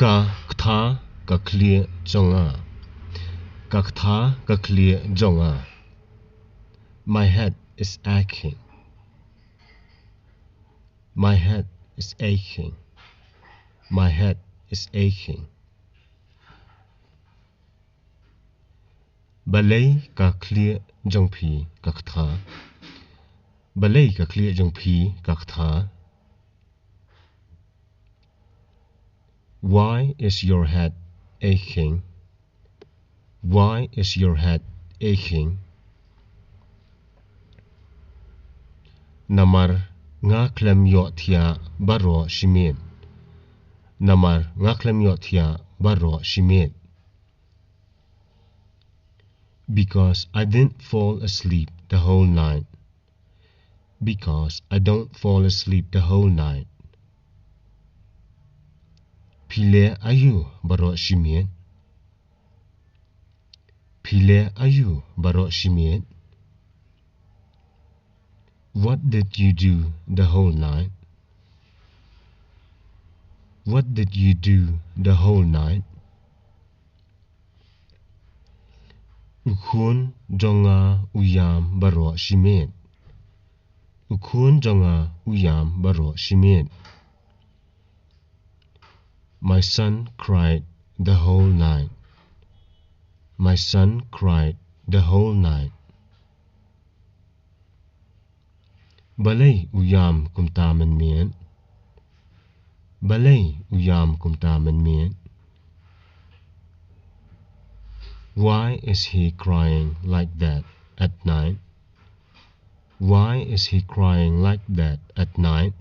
ktha khlieh jonga. ktha khlieh jonga. My head is aching. My head is aching. My head is aching. Balay khlieh jong phi ktha. Balay khlieh jong phi ktha. Why is your head aching? Why is your head aching? Namar nga klem yo thia baro shimet. Namar nga klem yo thia baro shimet. Because I didn't fall asleep the whole night. Because I don't fall asleep the whole night. Phile ayu baro shimet. Phile ayu baro shimet. What did you do the whole night? What did you do the whole night? Ukhun jonga uyam baro shimet. Ukhun jonga uyam baro shimet. My son cried the whole night. My son cried the whole night. Balay uyam kumtaman mien. Balay uyam kumtaman mien. Why is he crying like that at night? Why is he crying like that at night?